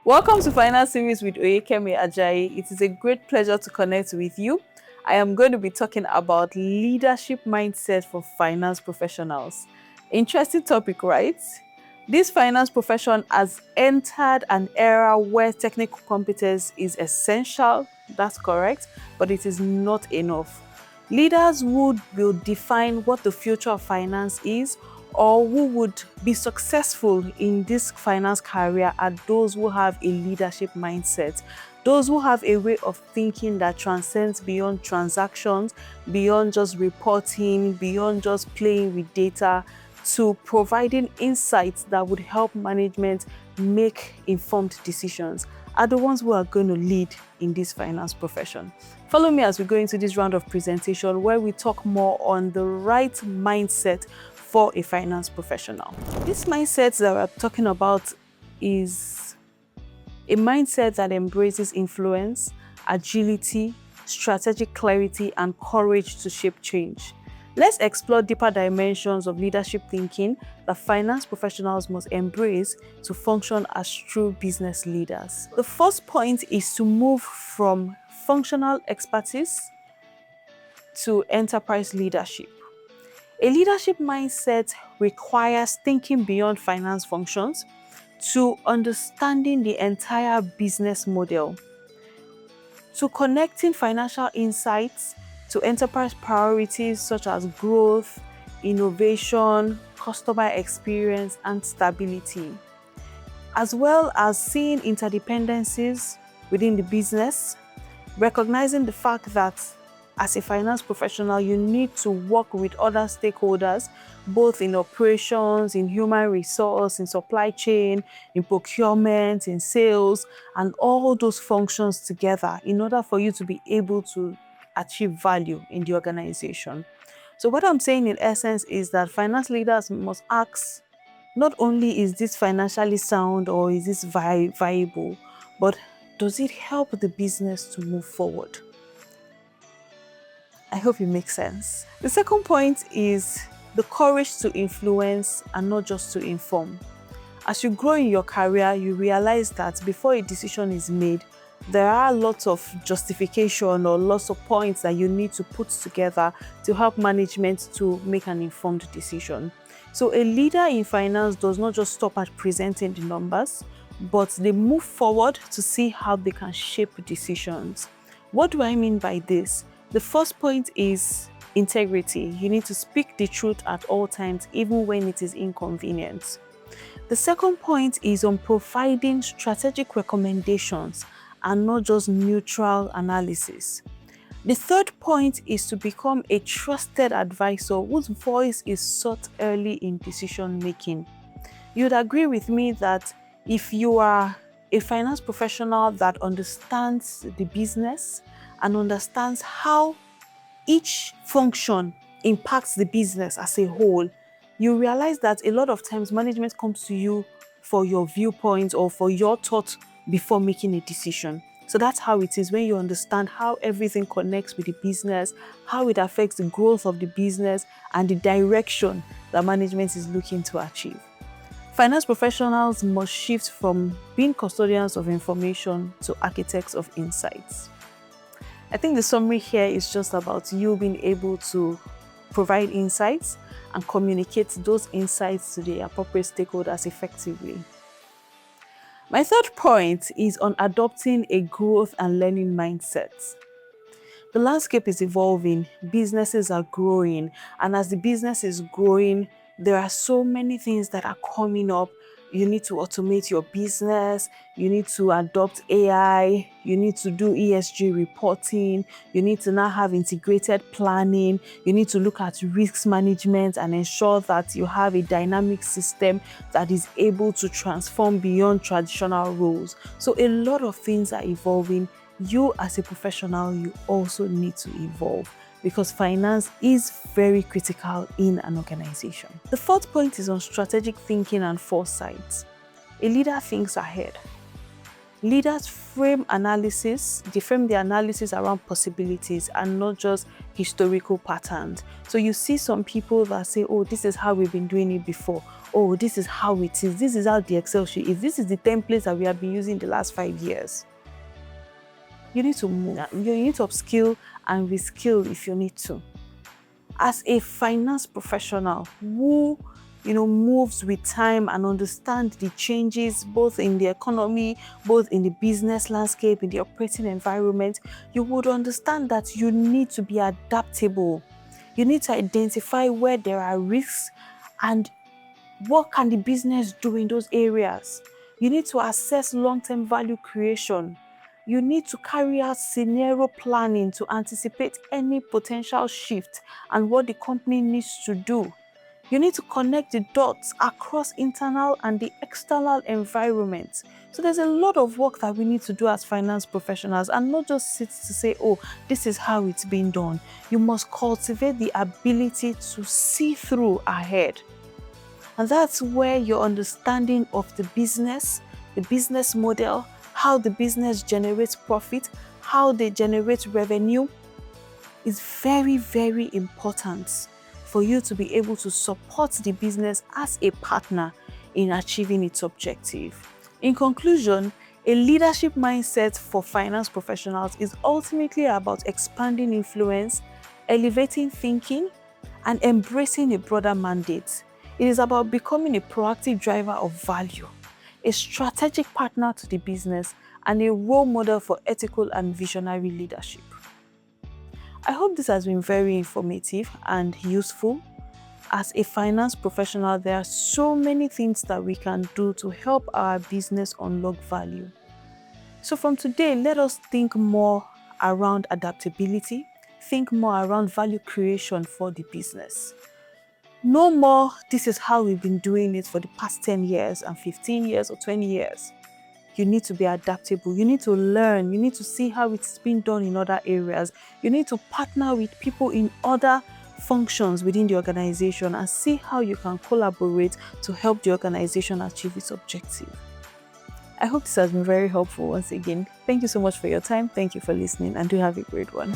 Welcome to Finance Series with Oyekemi Ajayi. It is a great pleasure to connect with you. I am going to be talking about leadership mindset for finance professionals. Interesting topic, right? This finance profession has entered an era where technical competence is essential, that's correct, but it is not enough. Leaders who will define what the future of finance is or who would be successful in this finance career are those who have a leadership mindset, those who have a way of thinking that transcends beyond transactions, beyond just reporting, beyond just playing with data, to providing insights that would help management make informed decisions, are the ones who are going to lead in this finance profession. Follow me as we go into this round of presentation where we talk more on the right mindset for a finance professional. This mindset that we're talking about is a mindset that embraces influence, agility, strategic clarity, and courage to shape change. Let's explore deeper dimensions of leadership thinking that finance professionals must embrace to function as true business leaders. The first point is to move from functional expertise to enterprise leadership. A leadership mindset requires thinking beyond finance functions to understanding the entire business model, to connecting financial insights to enterprise priorities such as growth, innovation, customer experience, and stability, as well as seeing interdependencies within the business, recognizing the fact that as a finance professional, you need to work with other stakeholders, both in operations, in human resource, in supply chain, in procurement, in sales, and all those functions together in order for you to be able to achieve value in the organization. So what I'm saying in essence is that finance leaders must ask, not only is this financially sound or is this viable, but does it help the business to move forward? I hope it makes sense. The second point is the courage to influence and not just to inform. As you grow in your career, you realize that before a decision is made, there are lots of justification or lots of points that you need to put together to help management to make an informed decision. So a leader in finance does not just stop at presenting the numbers, but they move forward to see how they can shape decisions. What do I mean by this? The first point is integrity. You need to speak the truth at all times, even when it is inconvenient. The second point is on providing strategic recommendations and not just neutral analysis. The third point is to become a trusted advisor whose voice is sought early in decision making. You'd agree with me that if you are a finance professional that understands the business and understands how each function impacts the business as a whole, you realize that a lot of times management comes to you for your viewpoint or for your thought before making a decision. So that's how it is when you understand how everything connects with the business, how it affects the growth of the business, and the direction that management is looking to achieve. Finance professionals must shift from being custodians of information to architects of insights. I think the summary here is just about you being able to provide insights and communicate those insights to the appropriate stakeholders effectively. My third point is on adopting a growth and learning mindset. The landscape is evolving, businesses are growing, and as the business is growing, there are so many things that are coming up. You need to automate your business, you need to adopt AI, you need to do ESG reporting, you need to now have integrated planning, you need to look at risk management and ensure that you have a dynamic system that is able to transform beyond traditional roles. So a lot of things are evolving. You as a professional, you also need to evolve because finance is very critical in an organization. The fourth point is on strategic thinking and foresight. A leader thinks ahead. Leaders frame analysis, they frame the analysis around possibilities and not just historical patterns. So you see some people that say, oh, this is how we've been doing it before. Oh, this is how it is. This is how the Excel sheet is. This is the templates that we have been using the last 5 years. You need to move. You need to upskill and reskill if you need to. As a finance professional who moves with time and understand the changes both in the economy, both in the business landscape, in the operating environment, you would understand that you need to be adaptable. You need to identify where there are risks and what can the business do in those areas. You need to assess long-term value creation. You need to carry out scenario planning to anticipate any potential shift and what the company needs to do. You need to connect the dots across internal and the external environment. So there's a lot of work that we need to do as finance professionals, and not just sit to say, oh, this is how it's been done. You must cultivate the ability to see through ahead. And that's where your understanding of the business model, how the business generates profit, how they generate revenue is very, very important for you to be able to support the business as a partner in achieving its objective. In conclusion, a leadership mindset for finance professionals is ultimately about expanding influence, elevating thinking, and embracing a broader mandate. It is about becoming a proactive driver of value, a strategic partner to the business, and a role model for ethical and visionary leadership. I hope this has been very informative and useful. As a finance professional, there are so many things that we can do to help our business unlock value. So from today, let us think more around adaptability, think more around value creation for the business. No more, this is how we've been doing it for the past 10 years and 15 years or 20 years. You need to be adaptable. You need to learn. You need to see how it's been done in other areas. You need to partner with people in other functions within the organization and see how you can collaborate to help the organization achieve its objective. I hope this has been very helpful once again. Thank you so much for your time. Thank you for listening, and do have a great one.